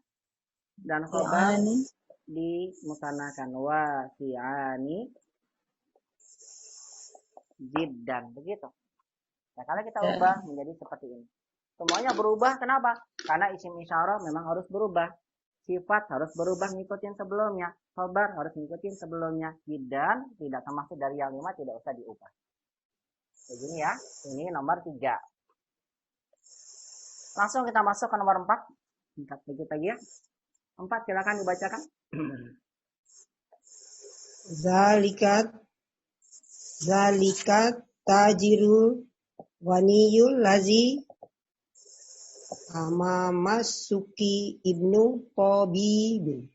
Dan khobar dimusanakan wasi'ani jiddan. Begitu. Nah, kalau kita ubah menjadi seperti ini. Semuanya berubah. Kenapa? Karena isim isyarah memang harus berubah. Sifat harus berubah ngikutin sebelumnya. Khobar harus ngikutin sebelumnya. Jiddan tidak termasuk dari yang 5 tidak usah diubah. Begini ya. Ini nomor 3. Langsung kita masuk ke nomor 4. Singkat sedikit lagi ya. 4 silakan dibacakan. Zalikat tajirul waniyul lazi amamasuki ibnu Tabib.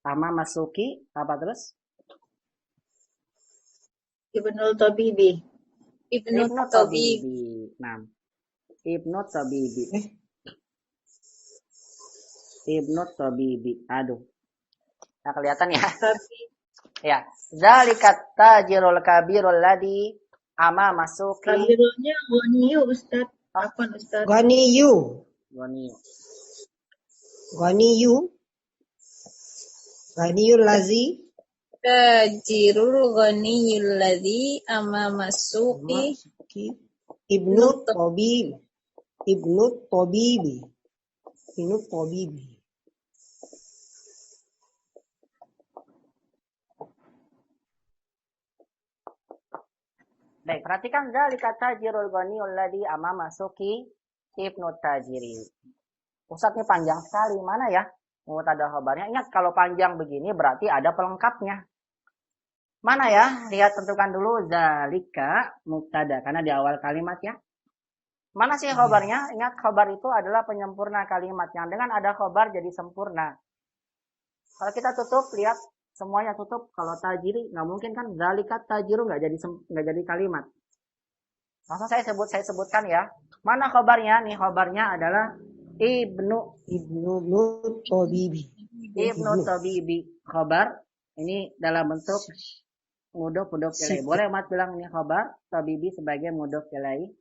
Amamasuki apa terus? Ibnu Tabibi. Ibnu Tabibi. Nah. Ibnu Tabibi. Ibnu Tabibi. Aduh. Nah, kelihatan ya? Ya. Zalikat tajirul kabirul ladhi amamasuki. Kabirulnya Ghaniyu Ustaz. Apa Ustaz? Ghaniyu. Ghaniyul lazi. Tajirul ghaniyul ladzi amamasuki Ibnu Tabibi. Baik, perhatikan zalika tajirul ghaniyul ladzi amamasuki ibnu tajiri. Pusatnya panjang sekali. Mana ya? Mubtada khabarnya. Ingat kalau panjang begini berarti ada pelengkapnya. Mana ya? Lihat tentukan dulu zalika mubtada karena di awal kalimat ya. Mana sih khabarnya? Ingat khabar itu adalah penyempurna kalimat yang dengan ada khabar jadi sempurna. Kalau kita tutup lihat semuanya tutup. Kalau tajiri nggak mungkin kan zalika tajiru nggak jadi kalimat. Langsung saya sebutkan ya. Mana khabarnya? Nih khabarnya adalah Ibnu Tabibi. Khabar ini dalam bentuk mudhof ilaih. Boleh Mat bilang ini khabar Tabibi sebagai mudhof ilaih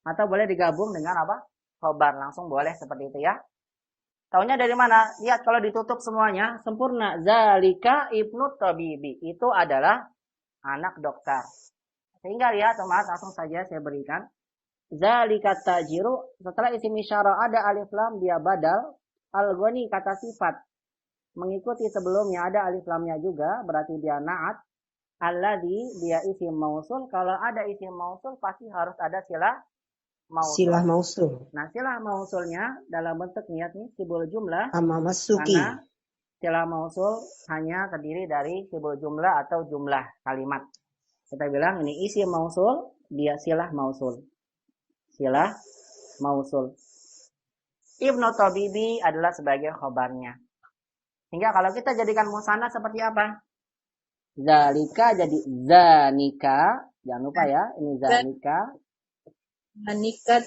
atau boleh digabung dengan apa? Khabar langsung boleh seperti itu ya. Taunya dari mana? Lihat kalau ditutup semuanya sempurna. Zalika Ibnu Tabibi itu adalah anak dokter. Sehingga lihat teman langsung saja saya berikan. Zalika tajiru setelah isim isyarah ada alif lam dia badal. Al-ghani kata sifat mengikuti sebelumnya ada alif lamnya juga berarti dia na'at. Alladzi dia isim mausul. Kalau ada isim mausul pasti harus ada silah mausul. Silah mausul. Nah silah mausulnya dalam bentuk niat nih sibul jumlah. Amamasuki. Karena silah mausul hanya terdiri dari sibul jumlah atau jumlah kalimat. Kita bilang ini isim mausul dia silah mausul. Silah mausul. Ibnu Tabibi adalah sebagai khobarnya. Hingga kalau kita jadikan musanna seperti apa? Zalika jadi zanika. Jangan lupa ya, ini zalika. Zanikat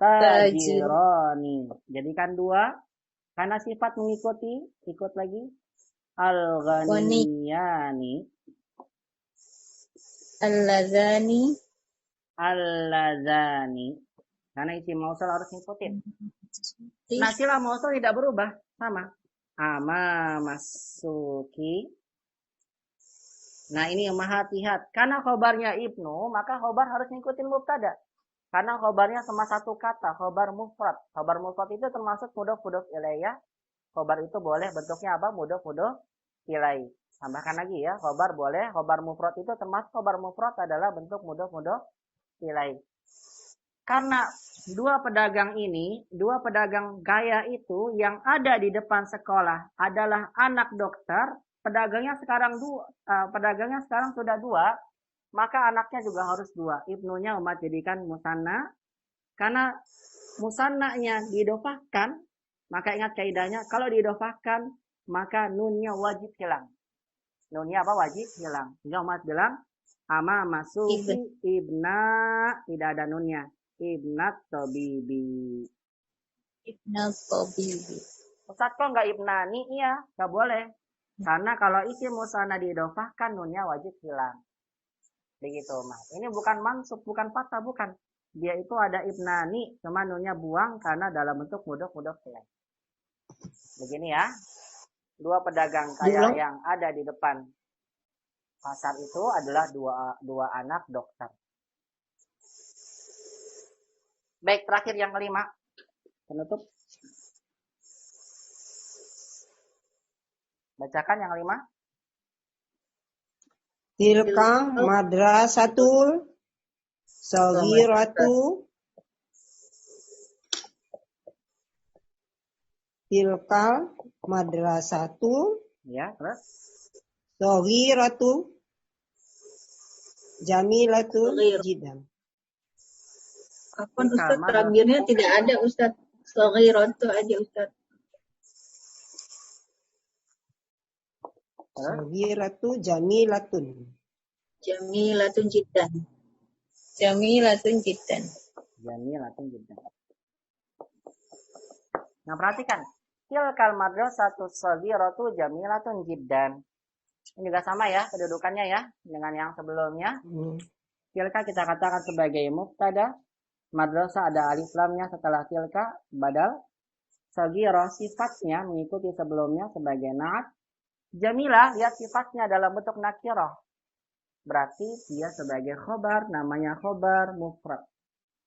Tajironi. Jadikan 2. Karena sifat mengikuti, ikut lagi. Al-ghaniyani. Al-lazani. Karena isim mausul harus ngikutin. Nah, silah mausul tidak berubah. Sama. Amamasuki. Nah, ini yang hati-hati. Karena khobarnya ibnu, maka khobar harus ngikutin mubtada. Karena khobarnya sama satu kata, khobar mufrad. Khobar mufrad itu termasuk mudhof ilaih. Khobar itu boleh bentuknya apa? Mudhof ilaih. Tambahkan lagi ya, khobar boleh. Khobar mufrad itu termasuk khobar mufrad adalah bentuk mudhof ilaih. Karena dua pedagang gaya itu yang ada di depan sekolah adalah anak dokter, pedagangnya sekarang sudah dua, maka anaknya juga harus dua. Ibnunya umat jadikan musanna, karena musannanya didofahkan, maka ingat kaidahnya, kalau didofahkan, maka nunnya wajib hilang. Nunnya apa? Wajib hilang. Sehingga umat bilang, ama masuki ibna, tidak ada nunnya. Ibnat tabibi. Ustaz kok nggak ibnani? Iya, nggak boleh. Karena kalau isim musanna didofahkan, nunnya wajib hilang. Begitu, Mas. Ini bukan mansub, bukan fathah, bukan. Dia itu ada ibnani, cuma nunnya buang karena dalam bentuk mudhof ilaih. Begini ya. Dua pedagang kaya yang ada di depan pasar itu adalah dua anak dokter. Baik, terakhir yang kelima. Penutup. Bacakan yang kelima. Tilka madrasatul saghiratu. Tilka madrasatul. Ya, terus. Saghiratu. Jamilatul jiddan. Apaan Ustaz, terakhirnya tidak ada Ustaz. Saghiratu aja Ustaz. Saghiratu jamilatun. Jamilatun jiddan. Nah, perhatikan. Tilkal madrasatu saghiratu jamilatun jiddan. Ini juga sama ya kedudukannya ya dengan yang sebelumnya. Tilka kita katakan sebagai mubtada. Madrasah ada alif lamnya setelah tilka, badal. Saghirah sifatnya mengikuti sebelumnya sebagai na'at. Jamilah, lihat sifatnya dalam bentuk nakirah. Berarti dia sebagai khobar, namanya khobar mufrad.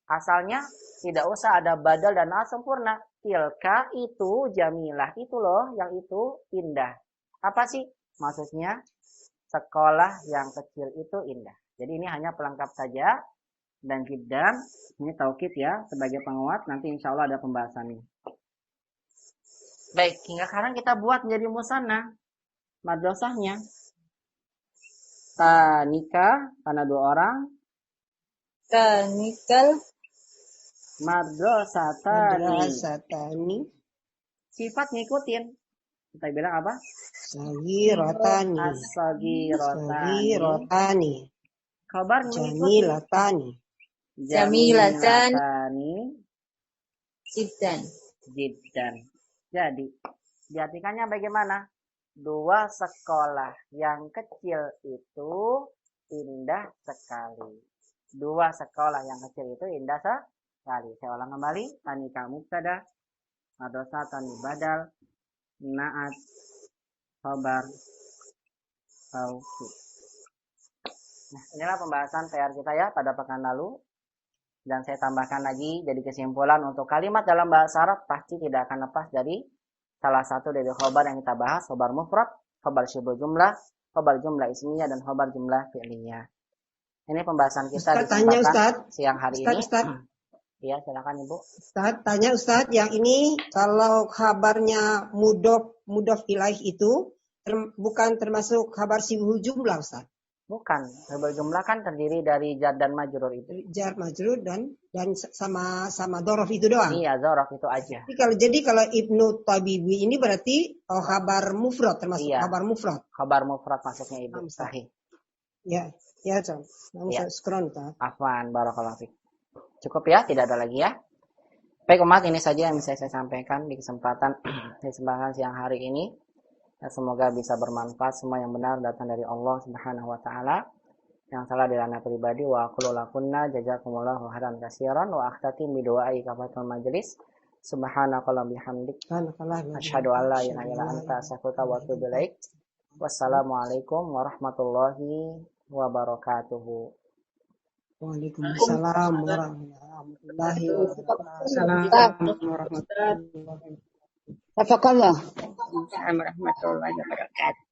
Asalnya tidak usah ada badal dan na'at sempurna. Tilka itu jamilah, itu loh yang itu indah. Apa sih? Maksudnya sekolah yang kecil itu indah. Jadi ini hanya pelengkap saja. Dan jiddan, ini taukid ya, sebagai penguat, nanti insya Allah ada pembahasannya. Baik, hingga sekarang kita buat menjadi musanna madrasahnya. Tanika, karena dua orang. Tanikal. Madrasatani. Sifat ngikutin. Kita bilang apa? Saghiratani. As-saghirotani. Kabar Jamilatani. Jiddan. Jadi, diartikannya bagaimana? Dua sekolah yang kecil itu indah sekali. Dua sekolah yang kecil itu indah sekali. Saya ulang kembali. Tanika mubtada, madrasatani badal, na'at, khabar, taukid. Nah, inilah pembahasan PR kita ya pada pekan lalu. Dan saya tambahkan lagi jadi kesimpulan untuk kalimat dalam bahasa Arab pasti tidak akan lepas dari salah satu dari khobar yang kita bahas, khobar mufrad, khobar syibul jumlah, khobar jumlah ismiyah, dan khobar jumlah fi'liyah. Ini pembahasan kita Ustaz, di kesempatan siang hari ini. Iya, silakan Ibu. Ustaz, yang ini kalau kabarnya mudhof ilaih itu bukan termasuk kabar syibul jumlah, Ustaz. Bukan, syibul jumlah kan terdiri dari jar dan majrur itu. Jar majrur dan sama dzaraf itu doang. Iya, dzaraf itu aja. Jadi kalau Ibnu Tabibi ini berarti kabar mufrad, termasuk kabar mufrad. Kabar mufrad maksudnya Ibu. Sahih. Ya, Cang. Skron, Ustaz. Afwan, barakallahu fiik. Cukup ya, tidak ada lagi ya. Baik umat, ini saja yang bisa saya sampaikan di kesempatan siang hari ini. Ya, semoga bisa bermanfaat. Semua yang benar datang dari Allah Subhanahu wa taala. Yang salah dari anak pribadi. Wa aqulu lakunna jazakumullahu khairan katsiran wa akhtatim bi du'ai kafatul majlis. Subhanakallahumma bihamdik. Asyhadu an la ilaha illa anta astaghfiruka wa atubu ilaik. Wassalamualaikum warahmatullahi wabarakatuh. Waalaikumsalam warahmatullahi wabarakatuh. Assalamualaikum warahmatullahi wabarakatuh. Tafaqallah. Assalamualaikum warahmatullahi wabarakatuh.